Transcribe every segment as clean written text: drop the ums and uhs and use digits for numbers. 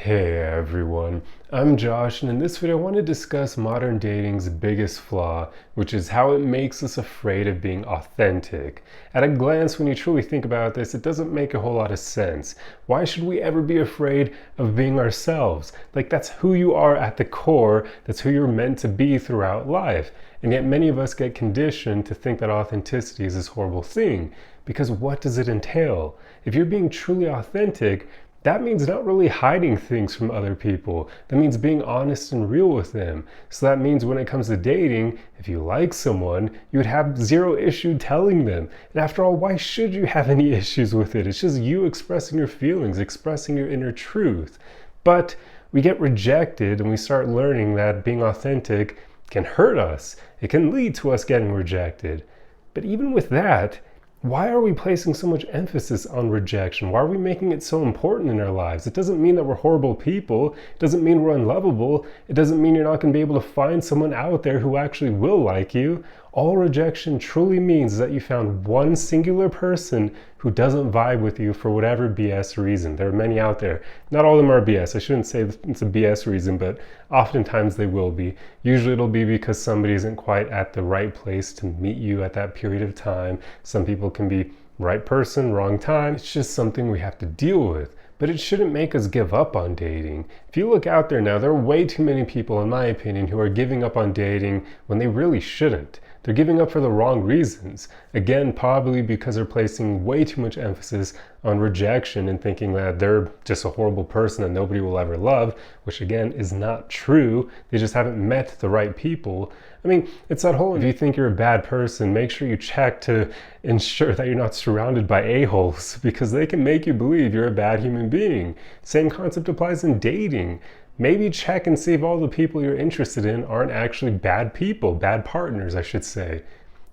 Hey everyone, I'm Josh, and in this video I want to discuss modern dating's biggest flaw, which is how it makes us afraid of being authentic. At a glance, when you truly think about this, it doesn't make a whole lot of sense. Why should we ever be afraid of being ourselves? Like, that's who you are at the core, that's who you're meant to be throughout life. And yet many of us get conditioned to think that authenticity is this horrible thing. Because what does it entail? If you're being truly authentic, that means not really hiding things from other people. That means being honest and real with them. So that means when it comes to dating, if you like someone, you would have zero issue telling them. And after all, why should you have any issues with it? It's just you expressing your feelings, expressing your inner truth. But we get rejected and we start learning that being authentic can hurt us. It can lead to us getting rejected. But even with that, why are we placing so much emphasis on rejection? Why are we making it so important in our lives? It doesn't mean that we're horrible people. It doesn't mean we're unlovable. It doesn't mean you're not going to be able to find someone out there who actually will like you. All rejection truly means is that you found one singular person who doesn't vibe with you for whatever BS reason. There are many out there. Not all of them are BS. I shouldn't say it's a BS reason, but oftentimes they will be. Usually it'll be because somebody isn't quite at the right place to meet you at that period of time. Some people can be right person, wrong time. It's just something we have to deal with. But it shouldn't make us give up on dating. If you look out there now, there are way too many people, in my opinion, who are giving up on dating when they really shouldn't. They're giving up for the wrong reasons. Again, probably because they're placing way too much emphasis on rejection and thinking that they're just a horrible person that nobody will ever love, which again is not true. They just haven't met the right people. I mean, it's that whole, if you think you're a bad person, make sure you check to ensure that you're not surrounded by a-holes, because they can make you believe you're a bad human being. Same concept applies in dating. Maybe check and see if all the people you're interested in aren't actually bad people, bad partners, I should say.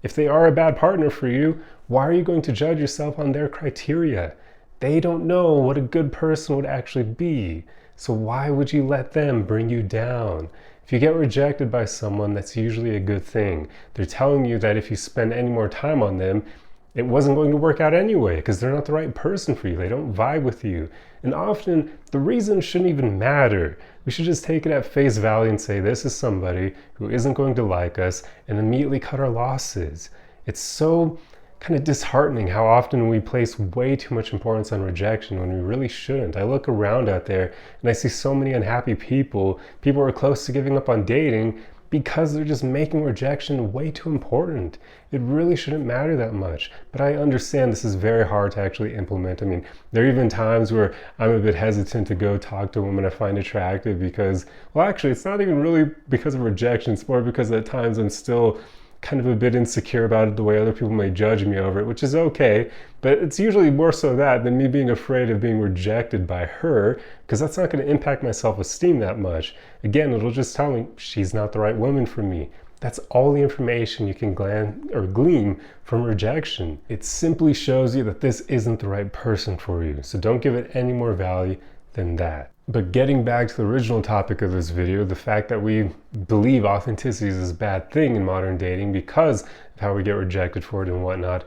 If they are a bad partner for you, why are you going to judge yourself on their criteria? They don't know what a good person would actually be. So why would you let them bring you down? If you get rejected by someone, that's usually a good thing. They're telling you that if you spend any more time on them, it wasn't going to work out anyway because they're not the right person for you. They don't vibe with you. And often the reason shouldn't even matter. We should just take it at face value and say, this is somebody who isn't going to like us, and immediately cut our losses. It's so kind of disheartening how often we place way too much importance on rejection when we really shouldn't. I look around out there and I see so many unhappy people. People are close to giving up on dating because they're just making rejection way too important. It really shouldn't matter that much. But I understand this is very hard to actually implement. I mean, there are even times where I'm a bit hesitant to go talk to a woman I find attractive because, well, actually, it's not even really because of rejection. It's more because at times I'm still kind of a bit insecure about it, the way other people may judge me over it, which is okay, but it's usually more so that than me being afraid of being rejected by her, because that's not going to impact my self-esteem that much. Again, it'll just tell me she's not the right woman for me. That's all the information you can glean from rejection. It simply shows you that this isn't the right person for you, so don't give it any more value than that. But getting back to the original topic of this video, the fact that we believe authenticity is this bad thing in modern dating because of how we get rejected for it and whatnot,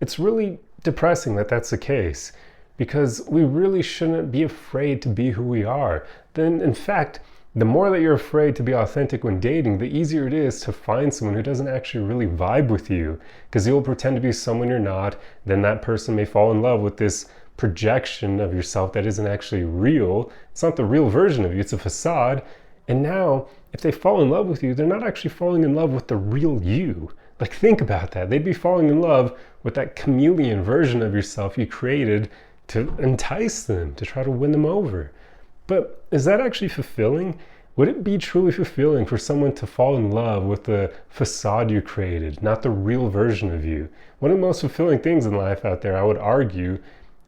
it's really depressing that that's the case, because we really shouldn't be afraid to be who we are. Then, in fact, the more that you're afraid to be authentic when dating, the easier it is to find someone who doesn't actually really vibe with you, because you'll pretend to be someone you're not. Then that person may fall in love with this projection of yourself that isn't actually real. It's not the real version of you, it's a facade. And now, if they fall in love with you, they're not actually falling in love with the real you. Like, think about that. They'd be falling in love with that chameleon version of yourself you created to entice them, to try to win them over. But is that actually fulfilling? Would it be truly fulfilling for someone to fall in love with the facade you created, not the real version of you? One of the most fulfilling things in life out there, I would argue,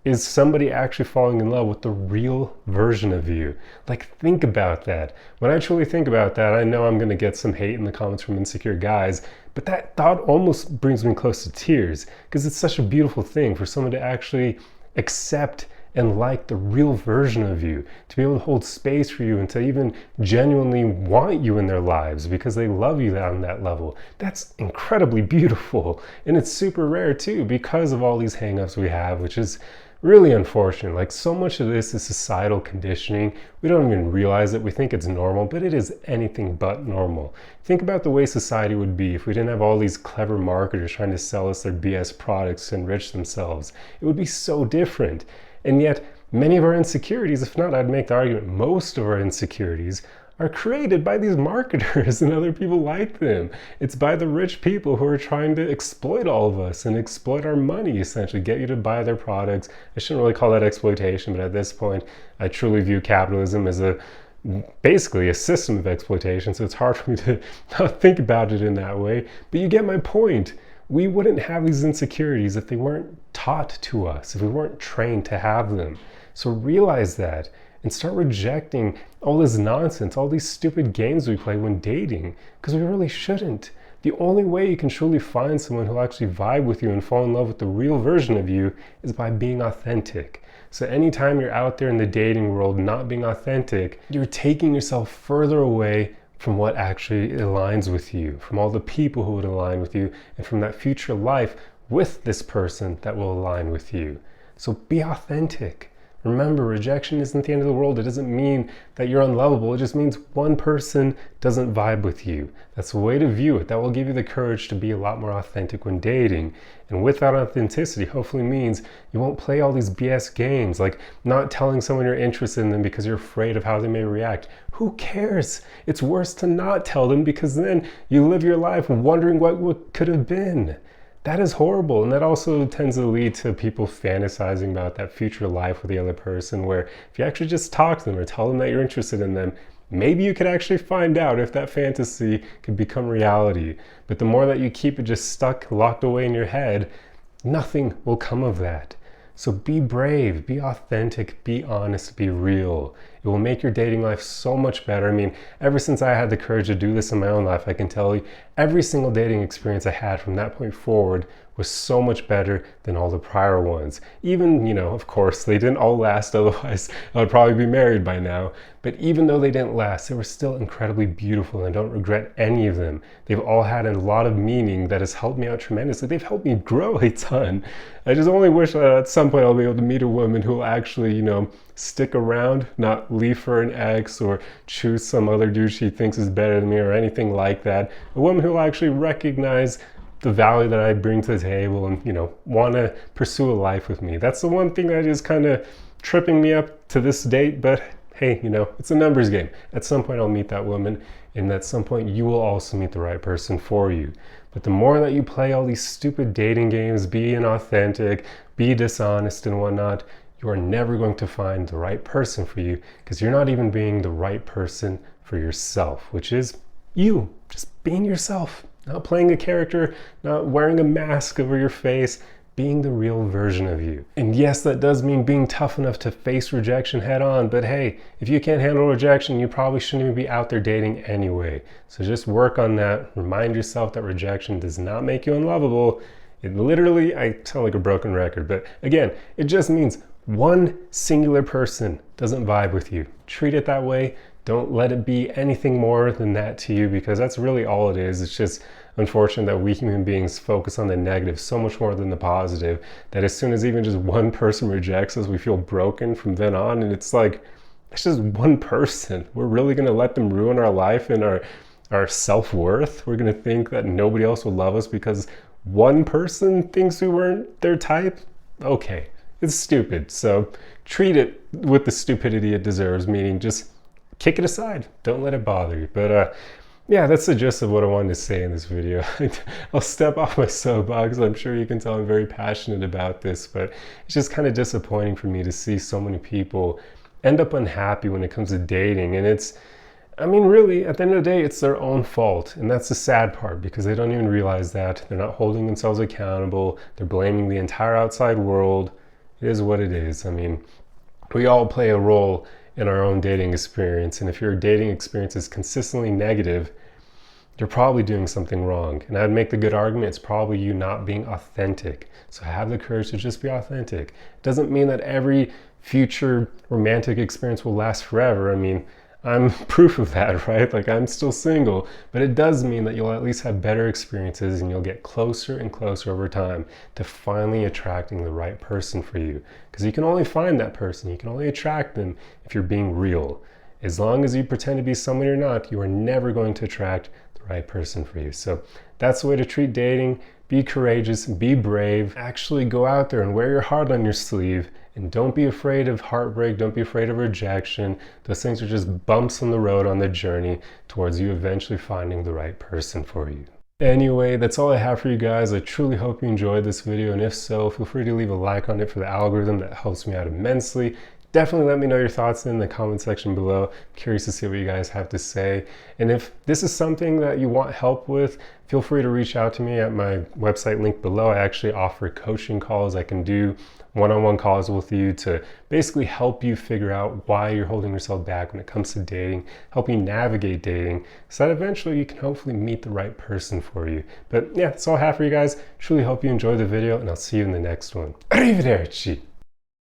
is somebody actually falling in love with the real version of you. Like, think about that. When I truly think about that, I know I'm going to get some hate in the comments from insecure guys, but that thought almost brings me close to tears, because it's such a beautiful thing for someone to actually accept and like the real version of you, to be able to hold space for you and to even genuinely want you in their lives because they love you on that level. That's incredibly beautiful. And it's super rare too because of all these hangups we have, which is really unfortunate. Like, so much of this is societal conditioning. We don't even realize it. We think it's normal, but it is anything but normal. Think about the way society would be if we didn't have all these clever marketers trying to sell us their BS products to enrich themselves. It would be so different. And yet, many of our insecurities, if not, I'd make the argument, most of our insecurities are created by these marketers and other people like them. It's by the rich people who are trying to exploit all of us and exploit our money, essentially, get you to buy their products. I shouldn't really call that exploitation, but at this point, I truly view capitalism as basically a system of exploitation, so it's hard for me to not think about it in that way. But you get my point. We wouldn't have these insecurities if they weren't taught to us, if we weren't trained to have them. So realize that and start rejecting all this nonsense, all these stupid games we play when dating, because we really shouldn't. The only way you can truly find someone who'll actually vibe with you and fall in love with the real version of you is by being authentic. So anytime you're out there in the dating world not being authentic, you're taking yourself further away from what actually aligns with you, from all the people who would align with you, and from that future life with this person that will align with you. So be authentic. Remember, rejection isn't the end of the world. It doesn't mean that you're unlovable. It just means one person doesn't vibe with you. That's the way to view it. That will give you the courage to be a lot more authentic when dating. And with that authenticity, hopefully means you won't play all these BS games, like not telling someone you're interested in them because you're afraid of how they may react. Who cares? It's worse to not tell them, because then you live your life wondering what could have been. That is horrible, and that also tends to lead to people fantasizing about that future life with the other person, where if you actually just talk to them or tell them that you're interested in them, maybe you could actually find out if that fantasy could become reality. But the more that you keep it just stuck, locked away in your head, nothing will come of that. So be brave, be authentic, be honest, be real. It will make your dating life so much better. I mean, ever since I had the courage to do this in my own life, I can tell you every single dating experience I had from that point forward was so much better than all the prior ones. Even, of course, they didn't all last, otherwise I would probably be married by now. But even though they didn't last, they were still incredibly beautiful, and I don't regret any of them. They've all had a lot of meaning that has helped me out tremendously. They've helped me grow a ton. I just only wish that at some point I'll be able to meet a woman who will actually, stick around, not leave for an ex or choose some other dude she thinks is better than me or anything like that. A woman who will actually recognize the value that I bring to the table and, want to pursue a life with me. That's the one thing that is kind of tripping me up to this date, but hey, it's a numbers game. At some point I'll meet that woman, and at some point you will also meet the right person for you. But the more that you play all these stupid dating games, be inauthentic, be dishonest and whatnot, you are never going to find the right person for you, because you're not even being the right person for yourself, which is you, just being yourself, not playing a character, not wearing a mask over your face, being the real version of you. And yes, that does mean being tough enough to face rejection head on, but hey, if you can't handle rejection, you probably shouldn't even be out there dating anyway. So just work on that. Remind yourself that rejection does not make you unlovable. It literally, I sound like a broken record, but again, it just means one singular person doesn't vibe with you. Treat it that way. Don't let it be anything more than that to you, because that's really all it is. It's just unfortunate that we human beings focus on the negative so much more than the positive, that as soon as even just one person rejects us, we feel broken from then on. And it's like, it's just one person. We're really going to let them ruin our life and our self-worth? We're going to think that nobody else will love us because one person thinks we weren't their type? Okay, it's stupid. So treat it with the stupidity it deserves, meaning just kick it aside. Don't let it bother you. But yeah, that's the gist of what I wanted to say in this video. I'll step off my soapbox. I'm sure you can tell I'm very passionate about this, but it's just kind of disappointing for me to see so many people end up unhappy when it comes to dating. And really, at the end of the day, it's their own fault. And that's the sad part, because they don't even realize that. They're not holding themselves accountable. They're blaming the entire outside world. It is what it is. We all play a role in our own dating experience. And if your dating experience is consistently negative, you're probably doing something wrong. And I'd make the good argument, it's probably you not being authentic. So have the courage to just be authentic. It doesn't mean that every future romantic experience will last forever. I'm proof of that, right? Like, I'm still single, but it does mean that you'll at least have better experiences and you'll get closer and closer over time to finally attracting the right person for you. Because you can only find that person, you can only attract them if you're being real. As long as you pretend to be someone you're not, you are never going to attract the right person for you. So that's the way to treat dating. Be courageous, be brave, actually go out there and wear your heart on your sleeve, and don't be afraid of heartbreak, don't be afraid of rejection. Those things are just bumps on the road on the journey towards you eventually finding the right person for you. Anyway, that's all I have for you guys. I truly hope you enjoyed this video, and if so, feel free to leave a like on it for the algorithm. That helps me out immensely. Definitely let me know your thoughts in the comment section below. I'm curious to see what you guys have to say. And if this is something that you want help with, feel free to reach out to me at my website link below. I actually offer coaching calls. I can do one-on-one calls with you to basically help you figure out why you're holding yourself back when it comes to dating, help you navigate dating, so that eventually you can hopefully meet the right person for you. But yeah, that's all I have for you guys. Truly hope you enjoyed the video, and I'll see you in the next one. Arrivederci!